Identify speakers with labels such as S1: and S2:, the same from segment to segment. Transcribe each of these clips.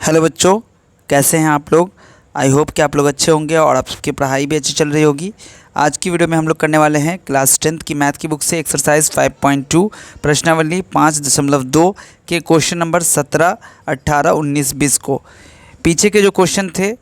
S1: Hello बच्चों, कैसे हैं आप लोग। आई होप कि आप लोग अच्छे होंगे और आप सबकी पढ़ाई भी अच्छी चल रही होगी। आज की वीडियो में हम लोग करने वाले हैं क्लास 10th की मैथ की बुक से एक्सरसाइज 5.2 प्रश्नावली 5.2 के क्वेश्चन नंबर 17, 18, 19, 20 को। पीछे के जो क्वेश्चन थे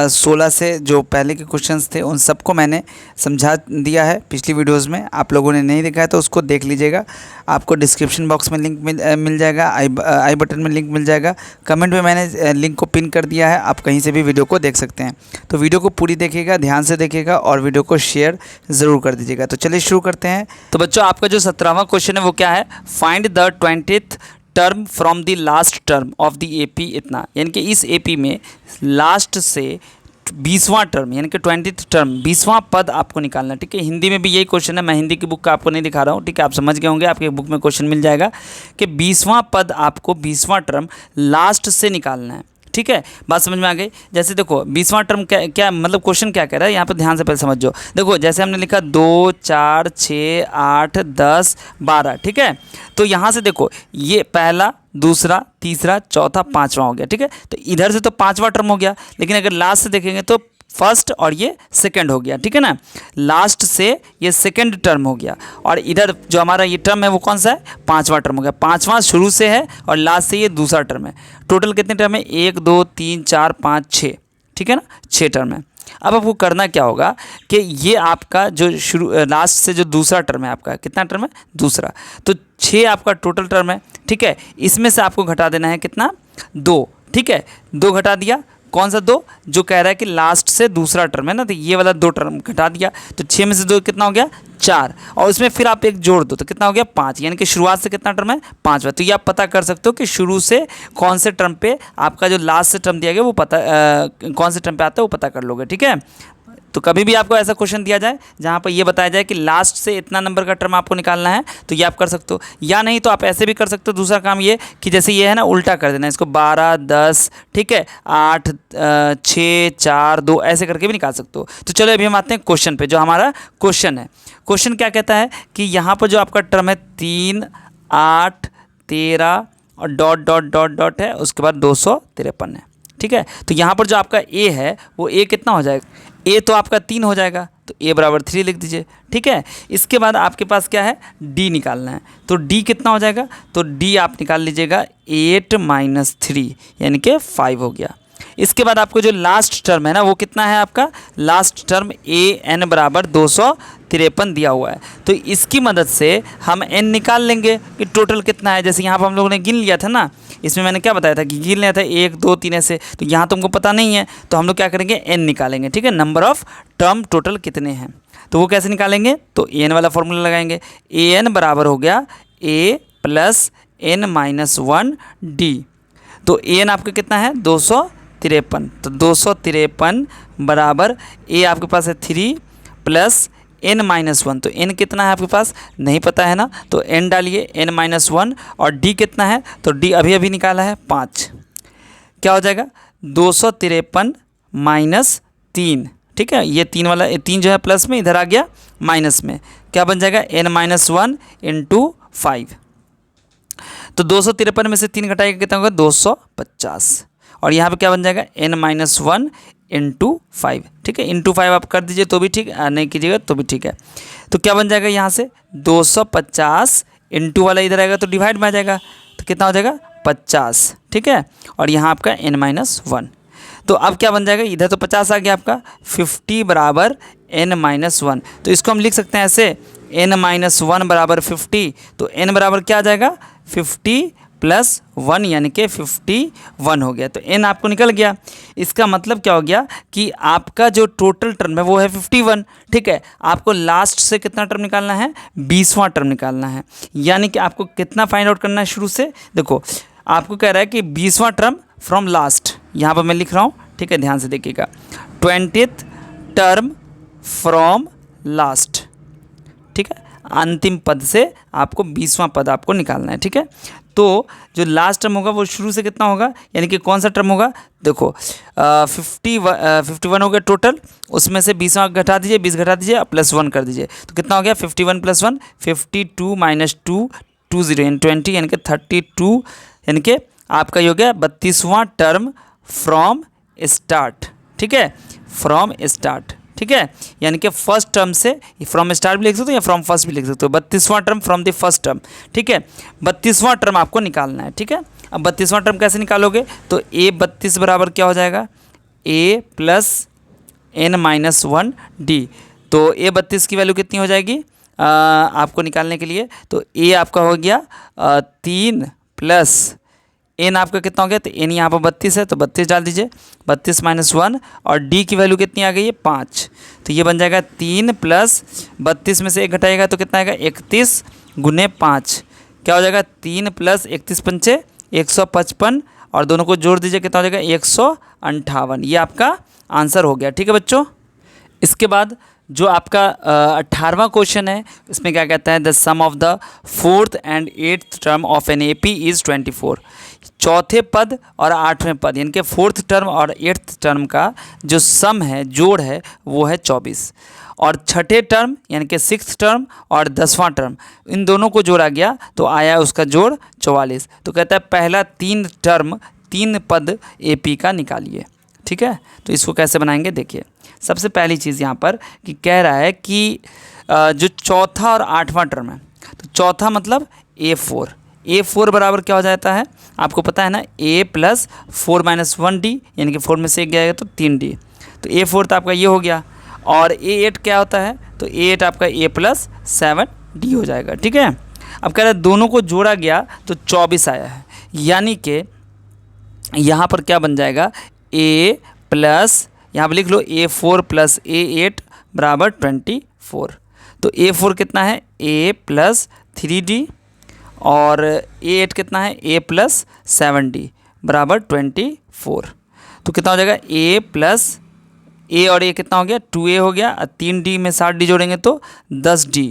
S1: 16 से जो पहले के क्वेश्चंस थे उन सबको मैंने समझा दिया है पिछली वीडियोस में। आप लोगों ने नहीं देखा है तो उसको देख लीजिएगा। आपको डिस्क्रिप्शन बॉक्स में लिंक मिल जाएगा, आई बटन में लिंक मिल जाएगा, कमेंट में मैंने लिंक को पिन कर दिया है, आप कहीं से भी वीडियो को देख सकते हैं। तो वीडियो को पूरी देखिएगा, ध्यान से देखिएगा और वीडियो को शेयर ज़रूर कर दीजिएगा। तो चलिए शुरू करते हैं। तो बच्चों, आपका जो 17वां क्वेश्चन है वो क्या है, find the 20th term from the last term of the AP इतना, यानी कि इस एपी में लास्ट से 20वां टर्म यानी कि 20th टर्म 20वां पद आपको निकालना है। ठीक है, हिंदी में भी यही क्वेश्चन है। मैं हिंदी की बुक का आपको नहीं दिखा रहा हूँ, ठीक है, आप समझ गए होंगे, आपके बुक में क्वेश्चन मिल जाएगा कि 20वां पद आपको 20वां टर्म लास्ट से निकालना है। ठीक है, बात समझ में आ गई। जैसे देखो 20वां टर्म क्या मतलब क्वेश्चन क्या कह रहा है यहाँ पर, ध्यान से पहले समझो। देखो जैसे हमने लिखा 2, 4, 6, 8, 10, 12। ठीक है, तो यहाँ से देखो ये पहला, दूसरा, तीसरा, चौथा, पांचवा हो गया। ठीक है, तो इधर से तो पांचवा टर्म हो गया, लेकिन अगर लास्ट से देखेंगे तो फर्स्ट और ये सेकंड हो गया। ठीक है ना, लास्ट से ये सेकंड टर्म हो गया और इधर जो हमारा ये टर्म है वो कौन सा है, पांचवा टर्म हो गया। पांचवा शुरू से है और लास्ट से ये दूसरा टर्म है। टोटल कितने टर्म है, 1, 2, 3, 4, 5, 6। ठीक है ना, 6 टर्म है। अब आपको करना क्या होगा कि ये आपका जो शुरू लास्ट से जो दूसरा टर्म है, आपका कितना टर्म है, दूसरा, तो 6 आपका टोटल टर्म है। ठीक है, इसमें से आपको घटा देना है कितना, 2। ठीक है, 2 घटा दिया, कौन सा 2, जो कह रहा है कि लास्ट से दूसरा टर्म है ना, तो ये वाला 2 टर्म घटा दिया, तो 6 में से 2 कितना हो गया, 4, और उसमें फिर आप एक जोड़ दो तो कितना हो गया, 5, यानी कि शुरुआत से कितना टर्म है, 5वां। तो ये आप पता कर सकते हो कि शुरू से कौन से टर्म पे आपका जो लास्ट से टर्म दिया गया वो पता कौन से टर्म पे आता है वो पता कर लोगे। ठीक है, तो कभी भी आपको ऐसा क्वेश्चन दिया जाए जहाँ पर ये बताया जाए कि लास्ट से इतना नंबर का टर्म आपको निकालना है, तो ये आप कर सकते हो। या नहीं तो आप ऐसे भी कर सकते हो, दूसरा काम ये कि जैसे ये है ना, उल्टा कर देना इसको, 12, 10, ठीक है, 8, 6, 4, 2 ऐसे करके भी निकाल सकते हो। तो चलो अभी हम आते हैं क्वेश्चन पे। जो हमारा क्वेश्चन है, क्वेश्चन क्या कहता है कि यहाँ पर जो आपका टर्म है 3, 8, 13 और डॉट डॉट डॉट डॉट है, उसके बाद 253 है। ठीक है, तो यहाँ पर जो आपका ए है वो ए कितना हो जाएगा, ए तो आपका 3 हो जाएगा, तो ए बराबर 3 लिख दीजिए। ठीक है, इसके बाद आपके पास क्या है, डी निकालना है, तो डी कितना हो जाएगा, तो डी आप निकाल लीजिएगा 8 - 3 यानी कि 5 हो गया। इसके बाद आपको जो लास्ट टर्म है ना वो कितना है, आपका लास्ट टर्म ए एन बराबर 253 दिया हुआ है। तो इसकी मदद से हम एन निकाल लेंगे कि टोटल कितना है। जैसे यहाँ पर हम लोगों ने गिन लिया था ना, इसमें मैंने क्या बताया था कि गिन लिया था 1, 2, 3 ऐसे, तो यहाँ तुमको पता नहीं है, तो हम लोग क्या करेंगे, एन निकालेंगे। ठीक है, नंबर ऑफ टर्म टोटल कितने हैं, तो वो कैसे निकालेंगे, तो ए एन वाला फॉर्मूला लगाएंगे। ए एन बराबर हो गया ए प्लस एन माइनस 1 डी। तो ए एन आपका कितना है, 253, तो 253 बराबर ए आपके पास है 3 प्लस n - 1, तो n कितना है आपके पास नहीं पता है ना, तो n डालिए n - 1, और d कितना है, तो d अभी अभी निकाला है 5, क्या हो जाएगा 253 - 3। ठीक है, ये 3 वाला 3 जो है प्लस में, इधर आ गया माइनस में, क्या बन जाएगा n - 1 × 5। तो 253 में से 3 घटाएगा कितना होगा, 250, और यहाँ पे क्या बन जाएगा n - 1 × 5। ठीक है, × 5 आप कर दीजिए तो भी ठीक, नहीं कीजिएगा तो भी ठीक है। तो क्या बन जाएगा यहाँ से 250 इंटू वाला इधर आएगा तो डिवाइड में आ जाएगा, तो कितना हो जाएगा 50। ठीक है, और यहाँ आपका n - 1, तो अब क्या बन जाएगा, इधर तो 50 आ गया आपका, 50 बराबर n - 1, तो इसको हम लिख सकते हैं ऐसे, n - 1 बराबर 50, तो n बराबर क्या आ जाएगा 50 + 1 यानी कि 51 हो गया। तो n आपको निकल गया। इसका मतलब क्या हो गया कि आपका जो टोटल टर्म है वो है 51। ठीक है, आपको लास्ट से कितना टर्म निकालना है, 20वां टर्म निकालना है, यानी कि आपको कितना फाइंड आउट करना है शुरू से। देखो आपको कह रहा है कि 20वां टर्म फ्रॉम लास्ट, यहाँ पर मैं लिख रहा हूँ, ठीक है, ध्यान से देखिएगा, 20th टर्म फ्रॉम लास्ट। ठीक है, अंतिम पद से आपको 20वां पद आपको निकालना है। ठीक है, तो जो लास्ट टर्म होगा वो शुरू से कितना होगा, यानी कि कौन सा टर्म होगा, देखो 51 हो गया टोटल, उसमें से 20वां घटा दीजिए, 20 घटा दीजिए, +1 कर दीजिए, तो कितना हो गया 51 + 1 52 - 2 20 यानी कि 32 यानी कि आपका ये हो गया 32वां टर्म फ्रॉम स्टार्ट, ठीक है, फ्रॉम स्टार्ट, ठीक है, यानी कि फर्स्ट टर्म से फ्रॉम स्टार्ट भी लिख सकते हो या फ्रॉम फर्स्ट भी लिख सकते हो। 32वां term from the first term, ठीक है, 32वां टर्म आपको निकालना है, ठीक है। अब 32वां टर्म कैसे निकालोगे, तो A32 बराबर क्या हो जाएगा, A प्लस n-1 d। तो A32 की वैल्यू कितनी हो जाएगी आपको निकालने के लिए, तो A आपका हो गया 3 प्लस n आपका कितना हो गया, तो n यहाँ पर 32 है तो 32 डाल दीजिए, 32 - 1, और d की वैल्यू कितनी आ गई है 5, तो ये बन जाएगा 3 प्लस 32 में से 1 घटाएगा तो कितना आएगा 31 गुने 5, क्या हो जाएगा 3 प्लस 31 पंचे 155, और दोनों को जोड़ दीजिए कितना हो जाएगा 158। ये आपका आंसर हो गया, ठीक है बच्चों। इसके बाद जो आपका 18वां क्वेश्चन है, इसमें क्या कहता है, the sum of the 4th and 8th term of an AP is 24। चौथे पद और 8वें पद यानी कि 4th टर्म और 8th टर्म का जो सम है, जोड़ है, वो है 24, और छठे टर्म यानी कि 6th टर्म और 10वां टर्म, इन दोनों को जोड़ा गया तो आया उसका जोड़ 44। तो कहता है पहला 3 टर्म 3 पद AP का निकालिए, ठीक है। तो इसको कैसे बनाएंगे देखिए, सबसे पहली चीज़ यहाँ पर कि कह रहा है कि जो चौथा और 8वां टर्म है, तो चौथा मतलब A4 बराबर क्या हो जाता है आपको पता है ना, A प्लस 4 - 1d, यानी कि 4 में से 1 गया तो 3d, तो A4 तो आपका ये हो गया। और A8 क्या होता है, तो A8 आपका A प्लस 7d हो जाएगा, ठीक है। अब कह रहा है दोनों को जोड़ा गया तो 24 आया है, यानी कि यहाँ पर क्या बन जाएगा, A प्लस, यहाँ पर लिख लो A4 प्लस A8 बराबर 24। तो A4 कितना है, A प्लस 3d, और A8 कितना है, A प्लस 7d बराबर 24। तो कितना हो जाएगा, A प्लस A और A कितना हो गया 2A हो गया, 3d में 7d जोड़ेंगे तो 10d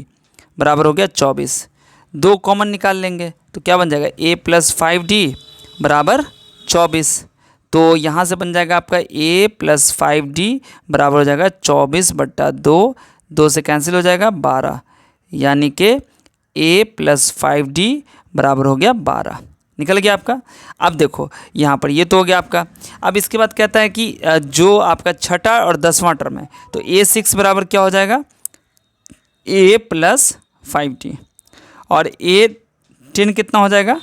S1: बराबर हो गया 24। दो कॉमन निकाल लेंगे तो क्या बन जाएगा, A प्लस 5d बराबर 24। तो यहाँ से बन जाएगा आपका A प्लस 5d बराबर हो जाएगा 24/2, 2 से कैंसिल हो जाएगा 12, यानी कि A प्लस 5d बराबर हो गया 12, निकल गया आपका। अब देखो यहाँ पर ये तो हो गया आपका। अब इसके बाद कहता है कि जो आपका छठा और 10वां टर्म है, तो A6 बराबर क्या हो जाएगा, A प्लस 5d, और A10 कितना हो जाएगा,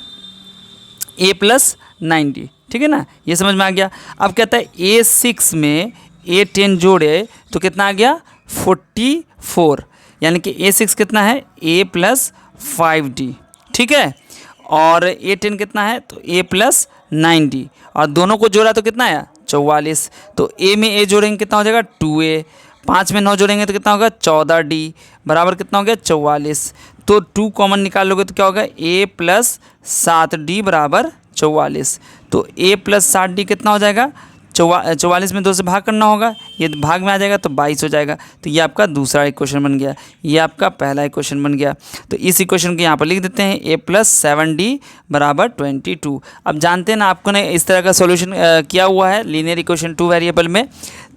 S1: A प्लस 9d, ठीक है ना, ये समझ में आ गया। अब कहता है A6 में A10 जोड़े तो कितना आ गया 44, यानी कि A6 कितना है, A प्लस 5d, ठीक है, और A10 कितना है, तो A प्लस 9d, और दोनों को जोड़ा तो कितना आया 44। तो A में A जोड़ेंगे कितना हो जाएगा 2A, 5 में 9 जोड़ेंगे तो कितना होगा 14d बराबर कितना हो गया 44। तो 2 कॉमन निकाल लोगे तो क्या होगा, A प्लस 7d बराबर 44। तो A प्लस 7d कितना हो जाएगा, 44 में 2 से भाग करना होगा, ये भाग में आ जाएगा तो 22 हो जाएगा। तो ये आपका दूसरा इक्वेशन बन गया, ये आपका पहला इक्वेशन बन गया। तो इस इक्वेशन को यहाँ पर लिख देते हैं, A प्लस 7d बराबर 22। अब जानते हैं ना, आपको ने इस तरह का सॉल्यूशन किया हुआ है लीनियर इक्वेशन 2 वेरिएबल में,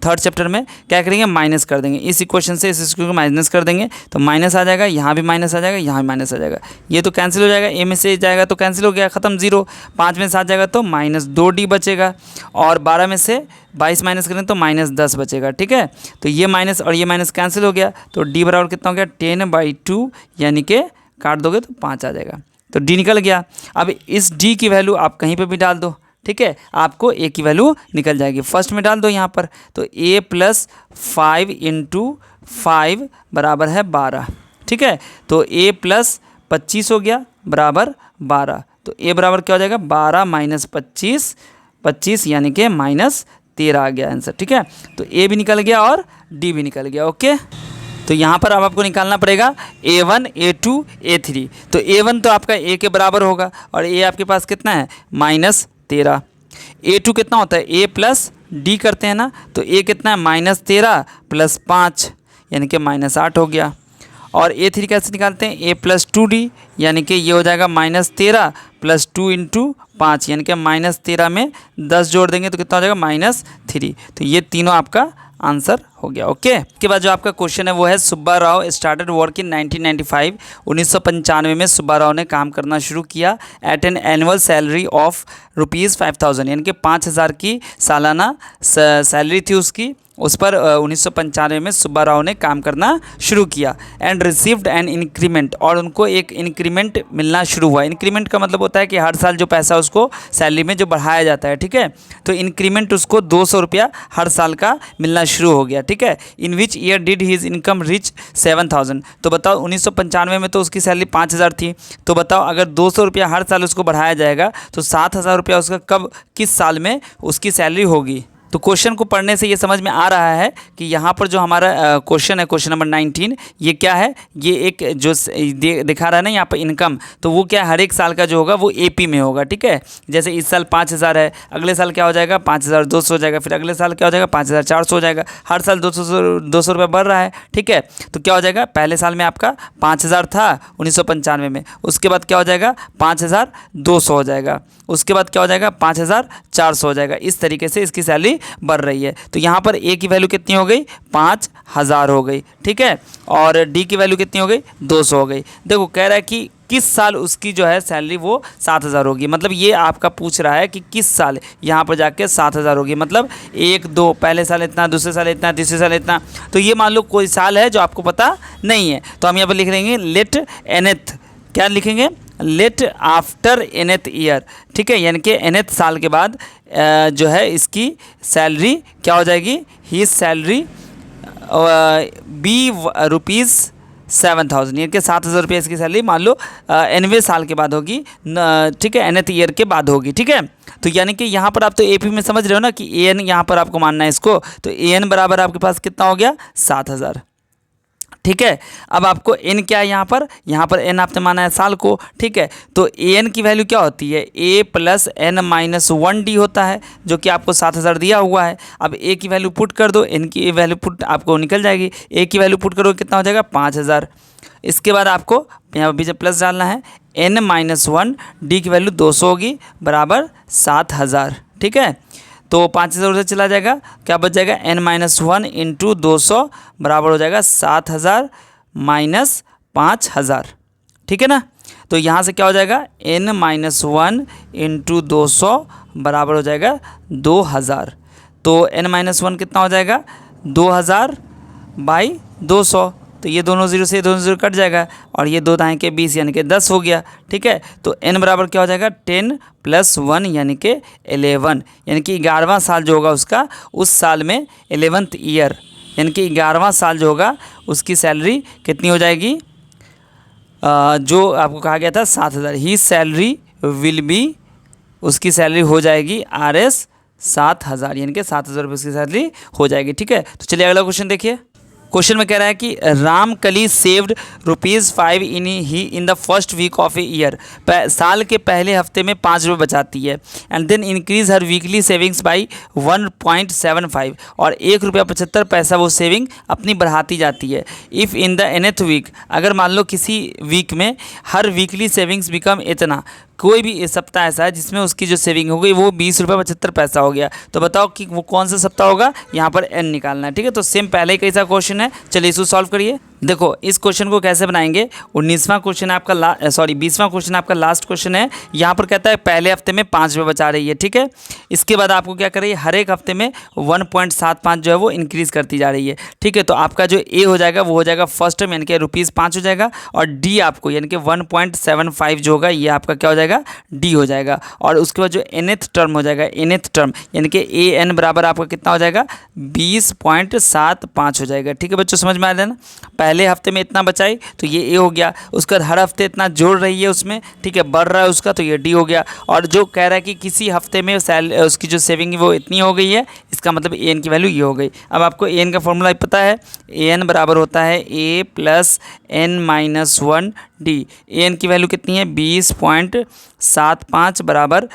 S1: 3rd चैप्टर में क्या करेंगे, माइनस कर देंगे, इस इक्वेशन से इस इक्वेशन को माइनस कर देंगे तो माइनस आ जाएगा, यहाँ भी माइनस आ जाएगा, यहाँ भी माइनस आ जाएगा, ये तो कैंसिल हो जाएगा, A में से जाएगा तो कैंसिल हो गया, ख़त्म 0, 5 में 7 जाएगा तो -2d बचेगा, और 12 में से 22 माइनस करें तो -10 बचेगा, ठीक है। तो ये माइनस और ये माइनस कैंसिल हो गया, तो d बराबर कितना हो गया 10/2, यानी कि काट दोगे तो 5 आ जाएगा, तो d निकल गया। अब इस d की वैल्यू आप कहीं पर भी डाल दो, ठीक है, आपको A की वैल्यू निकल जाएगी। फर्स्ट में डाल दो यहाँ पर, तो A प्लस 5 × 5 बराबर है 12, ठीक है। तो A प्लस 25 हो गया बराबर 12, तो A बराबर क्या हो जाएगा 12 - 25, 25 यानी कि -13 आ गया आंसर, ठीक है। तो A भी निकल गया और D भी निकल गया, ओके। तो यहाँ पर अब आपको निकालना पड़ेगा A1, A2, A3। तो A1 तो आपका A के बराबर होगा, और A आपके पास कितना है -13। A2 कितना होता है, A प्लस D करते हैं ना, तो A कितना है -13 + 5 यानी कि -8 हो गया। और A3 कैसे निकालते हैं, A प्लस 2D, यानी कि ये हो जाएगा -13 + 2 × 5 यानी कि -13 में 10 जोड़ देंगे तो कितना हो जाएगा -3। तो ये तीनों आपका आंसर हो गया। ओके, इसके बाद जो आपका क्वेश्चन है वो है Subba Rao started work in 1995। 1995 में सुब्बा राव ने काम करना शुरू किया at an annual salary of ₹5000, यानी कि 5000 की सालाना सैलरी थी उसकी। उस पर 1995 में सुब्बा राव ने काम करना शुरू किया एंड रिसीव्ड एन इंक्रीमेंट, और उनको एक इंक्रीमेंट मिलना शुरू हुआ। इंक्रीमेंट का मतलब होता है कि हर साल जो पैसा उसको सैलरी में जो बढ़ाया जाता है, ठीक है। तो इंक्रीमेंट उसको 200 रुपया हर साल का मिलना शुरू हो गया, ठीक है। In which year did his income reach 7000। तो बताओ 1995 में तो उसकी सैलरी 5000 थी, तो बताओ अगर 200 रुपया हर साल उसको बढ़ाया जाएगा तो 7000 रुपया उसका कब किस साल में उसकी सैलरी होगी। तो क्वेश्चन को पढ़ने से ये समझ में आ रहा है कि यहाँ पर जो हमारा क्वेश्चन है, क्वेश्चन नंबर 19, ये क्या है, ये एक जो दिखा रहा है ना यहाँ पर इनकम, तो वो क्या हर एक साल का जो होगा वो एपी में होगा, ठीक है। जैसे इस साल 5000 है, अगले साल क्या हो जाएगा 5200 हो जाएगा, फिर अगले साल क्या हो जाएगा 5400 हो जाएगा। हर साल 200 रुपये बढ़ रहा है, ठीक है। तो क्या हो जाएगा, पहले साल में आपका 5000 था 1995 में, उसके बाद क्या हो जाएगा 5200 हो जाएगा, उसके बाद क्या हो जाएगा 5400 हो जाएगा। इस तरीके से इसकी सैलरी बढ़ रही है। तो यहाँ पर ए की वैल्यू कितनी हो गई 5000 हो गई, ठीक है, और डी की वैल्यू कितनी हो गई 200 हो गई। देखो कह रहा है कि किस साल उसकी जो है सैलरी वो 7000 होगी, मतलब ये आपका पूछ रहा है कि किस साल यहाँ पर जाके 7000 होगी, मतलब 1 2 पहले साल इतना, दूसरे साल इतना, तीसरे साल इतना। तो ये मान लो कोई साल है जो आपको पता नहीं है, तो हम यहाँ पर लिख देंगे लेट एनएथ, क्या लिखेंगे लेट आफ्टर एनएथ ईयर, ठीक है, यानी कि एनएथ साल के बाद जो है इसकी सैलरी क्या हो जाएगी, ही सैलरी बी ₹7000, यानी कि 7000 रुपये इसकी सैलरी मान लो एनवे साल के बाद होगी, ठीक है, एनएथ ईयर के बाद होगी, ठीक है। तो यानी कि यहाँ पर आप तो एपी में समझ रहे हो ना कि ए एन यहाँ पर आपको मानना है इसको, तो ए एन बराबर आपके पास कितना हो गया 7000, ठीक है। अब आपको एन क्या है, यहाँ पर एन आपने माना है साल को, ठीक है। तो ए एन की वैल्यू क्या होती है, ए प्लस एन माइनस 1 डी होता है, जो कि आपको 7000 दिया हुआ है। अब ए की वैल्यू पुट कर दो, एन की वैल्यू पुट आपको निकल जाएगी, ए की वैल्यू पुट करो कितना हो जाएगा 5000। इसके बाद आपको यहाँ बीच प्लस डालना है, एन माइनस 1 डी की वैल्यू 200 होगी बराबर 7000, ठीक है। तो 5000 से चला जाएगा, क्या बच जाएगा n माइनस 1 इंटू 200 बराबर हो जाएगा 7000 माइनस 5000, ठीक है ना। तो यहाँ से क्या हो जाएगा n माइनस 1 इंटू 200 बराबर हो जाएगा 2000। तो n माइनस 1 कितना हो जाएगा 2000 बाई 200, तो ये दोनों जीरो से दोनों जीरो कट जाएगा, और ये 2 दाएँ के 20 यानी कि 10 हो गया, ठीक है। तो n बराबर क्या हो जाएगा 10 + 1 यानी कि 11, यानी कि 11वां साल जो होगा उसका, उस साल में 11th ईयर यानी कि 11वां साल जो होगा उसकी सैलरी कितनी हो जाएगी, जो आपको कहा गया था 7000, ही सैलरी विल बी, उसकी सैलरी हो जाएगी RS 7000, यानी कि 7000 रुपये उसकी सैलरी हो जाएगी, ठीक है। तो चलिए अगला क्वेश्चन देखिए। क्वेश्चन में कह रहा है कि Ramkali saved ₹5 in the first week of a year, साल के पहले हफ्ते में 5 रुपये बचाती है, and then increase her weekly savings by 1.75, और ₹1.75 वो सेविंग अपनी बढ़ाती जाती है। If in the nth week, अगर मान लो किसी वीक में हर वीकली सेविंग्स बिकम इतना, कोई भी सप्ताह ऐसा है जिसमें उसकी जो सेविंग हो गई वो ₹20.75 हो गया, तो बताओ कि वो कौन सा सप्ताह होगा, यहाँ पर n निकालना है, ठीक है। तो सेम पहले कैसा क्वेश्चन है, चलिए इसको सॉल्व करिए। देखो इस क्वेश्चन को कैसे बनाएंगे, 19वां क्वेश्चन है आपका 20वां क्वेश्चन आपका लास्ट क्वेश्चन है। यहाँ पर कहता है पहले हफ्ते में 5 रुपये बचा रही है, ठीक है। इसके बाद आपको क्या कर रही है, हर एक हफ्ते में 1.75 जो है वो इंक्रीज़ करती जा रही है, ठीक है। तो आपका जो ए हो जाएगा वो हो जाएगा फर्स्ट टर्म यानी कि ₹5 हो जाएगा, और डी आपको यानी कि 1.75 जो होगा ये आपका क्या हो जाएगा डी हो जाएगा, और उसके बाद जो nth टर्म हो जाएगा, nth टर्म यानी कि ए एन बराबर आपका कितना हो जाएगा 20.75 हो जाएगा, ठीक है बच्चों, समझ में आ रहा है ना। पहले हफ्ते में इतना बचाई तो ये ए हो गया, उसके बाद हर हफ्ते इतना जोड़ रही है उसमें, ठीक है, बढ़ रहा है उसका, तो ये डी हो गया। और जो कह रहा है कि किसी हफ्ते में उसकी जो सेविंग वो इतनी हो गई है, इसका मतलब ए एन की वैल्यू ये हो गई। अब आपको ए एन का फॉर्मूला पता है, ए एन बराबर होता है ए plus N minus 1 D. A N की वैल्यू कितनी है 20.75 बराबर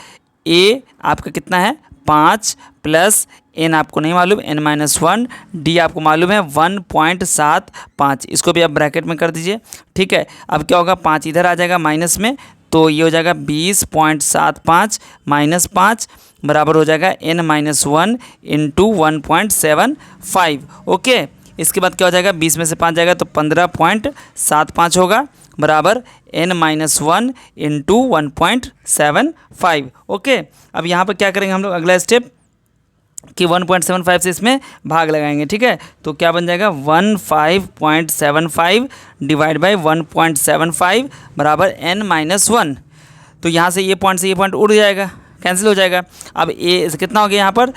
S1: ए आपका कितना है 5 प्लस एन आपको नहीं मालूम n माइनस 1 डी आपको मालूम है 1.75, इसको भी आप ब्रैकेट में कर दीजिए, ठीक है। अब क्या होगा 5 इधर आ जाएगा माइनस में, तो ये हो जाएगा 20.75 माइनस 5 बराबर हो जाएगा n-1 इंटू 1.75। ओके, इसके बाद क्या हो जाएगा, 20 में से 5 जाएगा तो 15.75 होगा, बराबर n-1 इंटू 1.75। ओके, अब यहाँ पर क्या करेंगे हम लोग, अगला स्टेप कि 1.75 से इसमें भाग लगाएंगे। ठीक है, तो क्या बन जाएगा 15.75 डिवाइड बाई 1.75 बराबर n-1। तो यहाँ से ये पॉइंट उड़ जाएगा, कैंसिल हो जाएगा। अब ये कितना हो गया यहाँ पर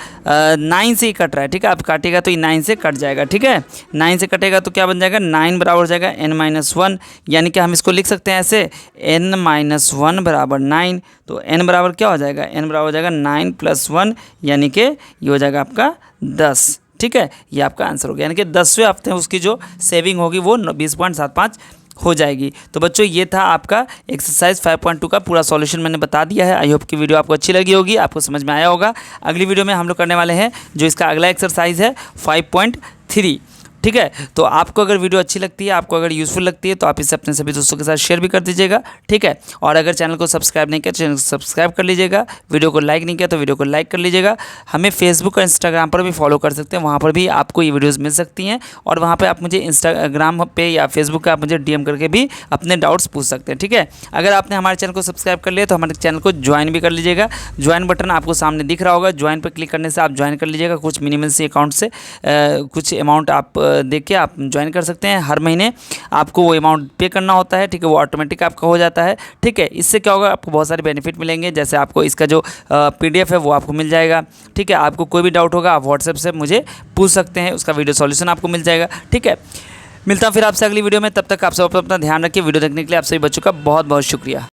S1: 9 से ही कट रहा है। ठीक है, अब काटेगा तो ये 9 से कट जाएगा। ठीक है, 9 से कटेगा तो क्या बन जाएगा, 9 बराबर हो जाएगा n-1, यानी कि हम इसको लिख सकते हैं ऐसे n-1 बराबर 9। तो n बराबर क्या हो जाएगा, n बराबर हो जाएगा 9 + 1, यानी कि ये हो जाएगा आपका 10। ठीक है, ये आपका आंसर हो गया, यानी कि 10वें हफ्ते में उसकी जो सेविंग होगी वो 20.75 हो जाएगी। तो बच्चों ये था आपका एक्सरसाइज 5.2 का पूरा सॉल्यूशन मैंने बता दिया है। आई होप कि वीडियो आपको अच्छी लगी होगी, आपको समझ में आया होगा। अगली वीडियो में हम लोग करने वाले हैं जो इसका अगला एक्सरसाइज है 5.3। ठीक है, तो आपको अगर वीडियो अच्छी लगती है, आपको अगर यूज़फुल लगती है तो आप इसे अपने सभी दोस्तों के साथ शेयर भी कर दीजिएगा। ठीक है, और अगर चैनल को सब्सक्राइब नहीं किया चैनल को सब्सक्राइब कर लीजिएगा, वीडियो को लाइक नहीं किया तो वीडियो को लाइक कर लीजिएगा। हमें फेसबुक और इंस्टाग्राम पर भी फॉलो कर सकते हैं, वहाँ पर भी आपको ये वीडियोज़ मिल सकती हैं। और वहाँ पर आप मुझे इंस्टाग्राम पे या फेसबुक पर आप मुझे DM करके भी अपने डाउट्स पूछ सकते हैं। ठीक है, अगर आपने हमारे चैनल को सब्सक्राइब कर लिया तो हमारे चैनल को ज्वाइन भी कर लीजिएगा। ज्वाइन बटन आपको सामने दिख रहा होगा, ज्वाइन पर क्लिक करने से आप ज्वाइन कर लीजिएगा। कुछ मिनिमम सी अकाउंट से कुछ अमाउंट आप देख के आप ज्वाइन कर सकते हैं। हर महीने आपको वो अमाउंट पे करना होता है। ठीक है, वो ऑटोमेटिक आपका हो जाता है। ठीक है, इससे क्या होगा, आपको बहुत सारे बेनिफिट मिलेंगे, जैसे आपको इसका जो PDF है वो आपको मिल जाएगा। ठीक है, आपको कोई भी डाउट होगा आप व्हाट्सएप से मुझे पूछ सकते हैं, उसका वीडियो सॉल्यूशन आपको मिल जाएगा। ठीक है, मिलता हूँ फिर आपसे अगली वीडियो में, तब तक आप सब अपना ध्यान रखिए। वीडियो देखने के लिए आप सभी बच्चों का बहुत बहुत शुक्रिया।